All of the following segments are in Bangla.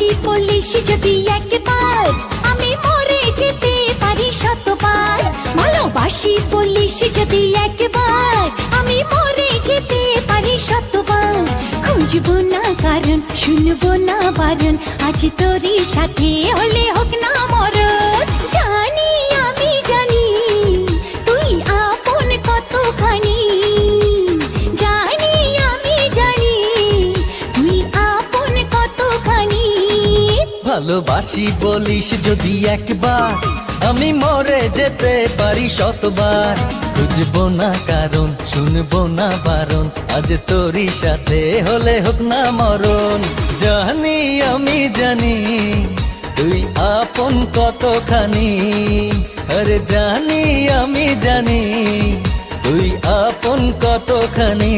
ভালোবাসি বলিস যদি একবার, আমি মরে যেতে পারি শতবার। ভালোবাসি বলিস যদি একবার, আমি মরে যেতে পারি শতবার। খুঁজবো না কারণ, শুনবো না বারণ, আজ তোরই সাথে হলে হোক না মরণ। জানি আমি জানি তুই আপন কতখানি, জানি আমি জানি তুই আপন কতখানি। ভালোবাসি বলিস যদি একবার, আমি মরে যেতে পারি শতবার। খুঁজবো না কারণ, শুনবো না বারণ, আজ তোরই সাথে হলে হোক না মরণ। জানি আমি জানি তুই আপন কতখানি, আরে জানি আমি জানি তুই আপন কতখানি।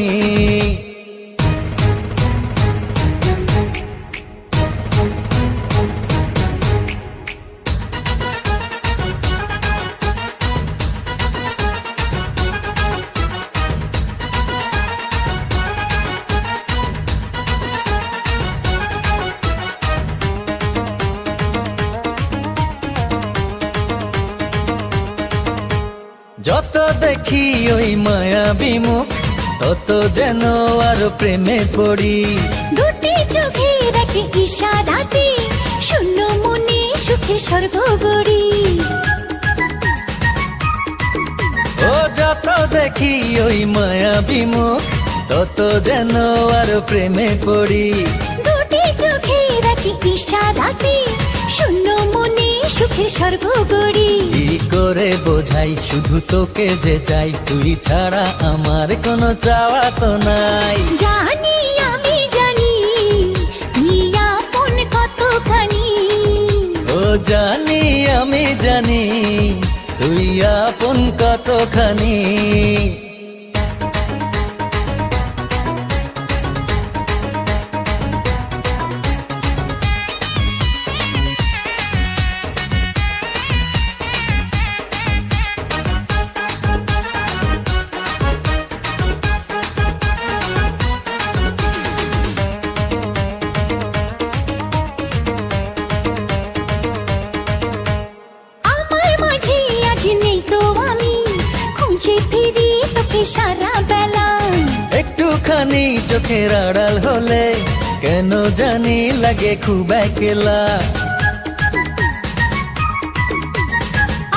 যত দেখি ওই মায়াবী মুখ, তত যেন আরো প্রেমে পড়ি। দুটি চোখে রাখে ইশারাতে, শূন্য মনে সুখে স্বর্গ গড়ি। ও যত দেখি ওই মায়াবী মুখ, তত যেন আরো প্রেমে পড়ি। দুটি চোখে রাখে ইশারাতে, শূন্য মনে সুখে স্বর্গ গড়ি। কি করে বোঝাই শুধু তোকে যে চাই, তুই ছাড়া আমার কোনো চাওয়া তো নাই। জানি আমি জানি তুই আপন কতখানি, ও জানি আমি জানি তুই আপন কতখানি। সারা বেলা একটুখানি চোখের আড়াল হলে কেন জানি লাগে খুব একলা।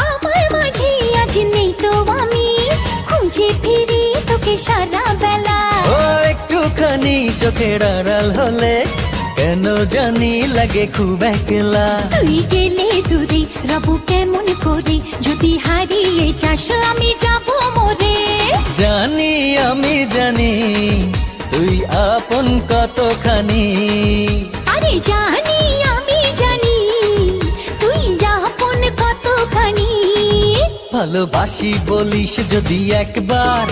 আমার মাঝে আজ নেই তো আমি, খুঁজে ফিরি তোকে সারা বেলা। ও একটুখানি চোখের আড়াল হলে কেন জানি লাগে খুব একলা। তুই গেলে দূরে রব কেমন করে, যদি হারিয়ে যাস আমি যাব মরে। জানি আমি জানি তুই আপন কতখানি, আরে জানি আমি জানি তুই আপন কতখানি। ভালোবাসি বলিস যদি একবার,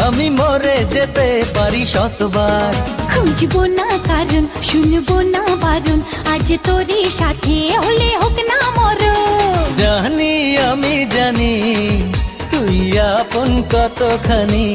আমি মরে যেতে পারি শতবার। খুঁজবো না কারণ, শুনবো না বারণ, আজ তোরে সাথে হলে হোক না মরণ। জানি আমি জানি তুই আপন কতখানি।